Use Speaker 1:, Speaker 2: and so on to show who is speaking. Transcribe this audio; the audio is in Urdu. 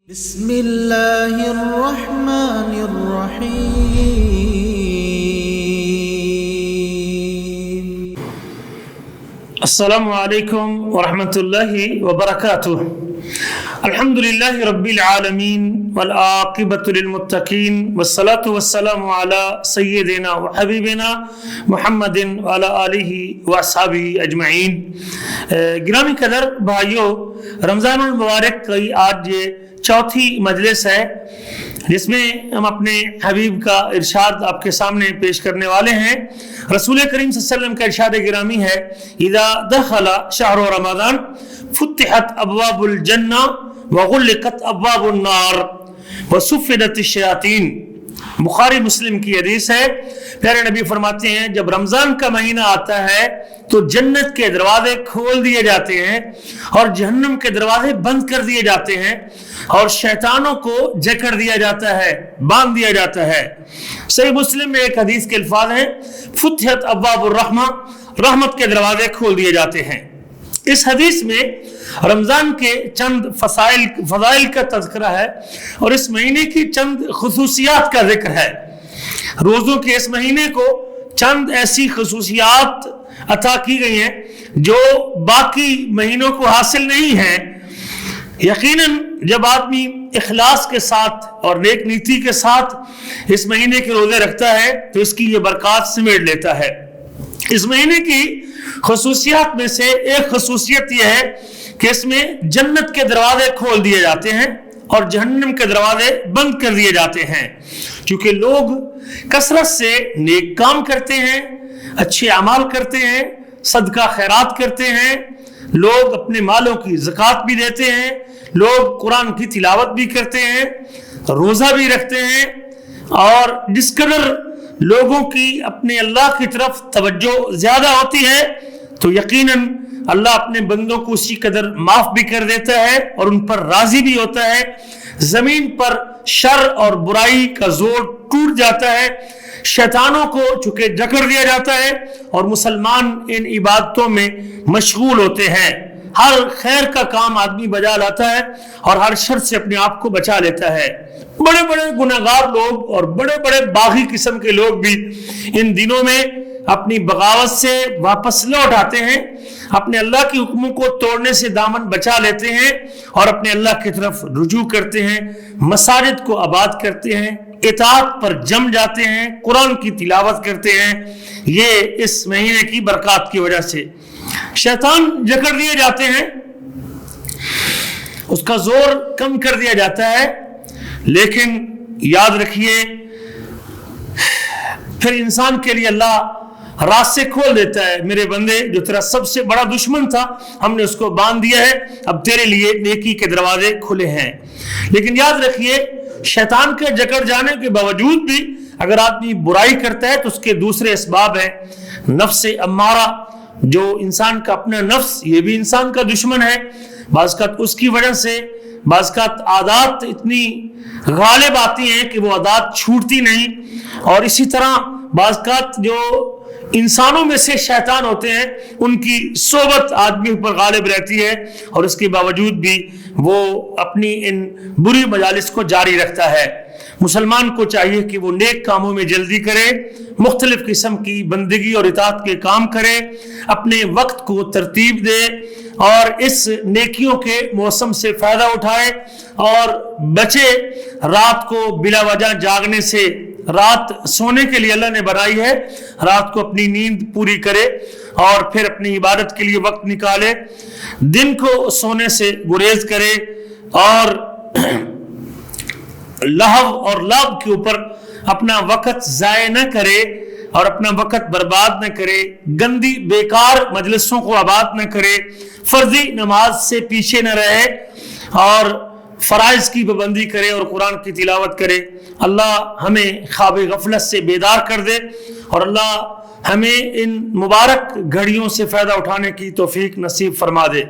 Speaker 1: بسم اللہ الرحمن الرحیم۔
Speaker 2: السلام علیکم ورحمۃ اللہ وبرکاتہ۔ الحمد للہ رب العالمین والعاقبۃ للمتقین والصلاۃ والسلام علی سیدنا وحبیبنا محمد وعلی آلہ واصحابہ اجمعین۔ گرامی قدر بھائیو، رمضان المبارک کی آج یہ چوتھی مجلس ہے جس میں ہم اپنے حبیب کا ارشاد آپ کے سامنے پیش کرنے والے ہیں۔ رسول کریم صلی اللہ علیہ وسلم کا ارشاد گرامی ہے، اذا دخل شہر رمضان فتحت ابواب الجنہ وغلقت ابواب النار وصفدت الشیاطین۔ بخاری مسلم کی حدیث ہے۔ پیارے نبی فرماتے ہیں جب رمضان کا مہینہ آتا ہے تو جنت کے دروازے کھول دیے جاتے ہیں اور جہنم کے دروازے بند کر دیے جاتے ہیں اور شیطانوں کو جکڑ دیا جاتا ہے، باندھ دیا جاتا ہے۔ صحیح مسلم میں ایک حدیث کے الفاظ ہیں، فتحت ابواب الرحمہ، رحمت کے دروازے کھول دیے جاتے ہیں۔ اس حدیث میں رمضان کے چند فضائل کا تذکرہ ہے اور اس مہینے کی چند خصوصیات کا ذکر ہے۔ روزوں کے اس مہینے کو چند ایسی خصوصیات عطا کی گئی ہیں جو باقی مہینوں کو حاصل نہیں ہیں۔ یقیناً جب آدمی اخلاص کے ساتھ اور نیک نیتی کے ساتھ اس مہینے کے روزے رکھتا ہے تو اس کی یہ برکات سمیٹ لیتا ہے۔ اس مہینے کی خصوصیات میں سے ایک خصوصیت یہ ہے کہ اس میں جنت کے دروازے کھول دیے جاتے ہیں اور جہنم کے دروازے بند کر دیے جاتے ہیں، کیونکہ لوگ کثرت سے نیک کام کرتے ہیں، اچھے اعمال کرتے ہیں، صدقہ خیرات کرتے ہیں، لوگ اپنے مالوں کی زکوٰۃ بھی دیتے ہیں، لوگ قرآن کی تلاوت بھی کرتے ہیں، روزہ بھی رکھتے ہیں، اور جس قدر لوگوں کی اپنے اللہ کی طرف توجہ زیادہ ہوتی ہے تو یقیناً اللہ اپنے بندوں کو اسی قدر معاف بھی کر دیتا ہے اور ان پر راضی بھی ہوتا ہے۔ زمین پر شر اور برائی کا زور ٹوٹ جاتا ہے، شیطانوں کو چونکہ جکڑ دیا جاتا ہے اور مسلمان ان عبادتوں میں مشغول ہوتے ہیں۔ ہر خیر کا کام آدمی بجا لاتا ہے اور ہر شر سے اپنے آپ کو بچا لیتا ہے۔ بڑے بڑے گناہگار لوگ اور بڑے بڑے باغی قسم کے لوگ بھی ان دنوں میں اپنی بغاوت سے واپس لوٹ آتے ہیں، اپنے اللہ کی حکموں کو توڑنے سے دامن بچا لیتے ہیں اور اپنے اللہ کی طرف رجوع کرتے ہیں، مساجد کو آباد کرتے ہیں، اطاعت پر جم جاتے ہیں، قرآن کی تلاوت کرتے ہیں۔ یہ اس مہینے کی برکات کی وجہ سے شیطان جکڑ دیے جاتے ہیں، اس کا زور کم کر دیا جاتا ہے، لیکن یاد رکھیے پھر انسان کے لیے اللہ راستے کھول دیتا ہے، میرے بندے جو تیرا سب سے بڑا دشمن تھا ہم نے اس کو باندھ دیا ہے، اب تیرے لیے نیکی کے دروازے کھلے ہیں۔ لیکن یاد رکھیے شیطان کے جکڑ جانے کے باوجود بھی اگر آدمی برائی کرتا ہے تو اس کے دوسرے اسباب ہیں۔ نفس امارہ، جو انسان کا اپنا نفس، یہ بھی انسان کا دشمن ہے۔ بعض اوقات اس کی وجہ سے بعض اوقات عادات اتنی غالب آتی ہیں کہ وہ عادات چھوٹتی نہیں، اور اسی طرح بعض اوقات جو انسانوں میں سے شیطان ہوتے ہیں ان کی صحبت آدمی پر غالب رہتی ہے اور اس کے باوجود بھی وہ اپنی ان بری مجالس کو جاری رکھتا ہے۔ مسلمان کو چاہیے کہ وہ نیک کاموں میں جلدی کرے، مختلف قسم کی بندگی اور اطاعت کے کام کرے، اپنے وقت کو ترتیب دے اور اس نیکیوں کے موسم سے فائدہ اٹھائے اور بچے رات کو بلا وجہ جاگنے سے۔ رات سونے کے لیے اللہ نے بنائی ہے، رات کو اپنی نیند پوری کرے اور پھر اپنی عبادت کے لیے وقت نکالے، دن کو سونے سے گریز کرے اور لہو اور لعب کے اوپر اپنا وقت ضائع نہ کرے اور اپنا وقت برباد نہ کرے، گندی بیکار مجلسوں کو آباد نہ کرے، فرضی نماز سے پیچھے نہ رہے اور فرائض کی پابندی کرے اور قرآن کی تلاوت کرے۔ اللہ ہمیں خواب غفلت سے بیدار کر دے اور اللہ ہمیں ان مبارک گھڑیوں سے فائدہ اٹھانے کی توفیق نصیب فرما دے۔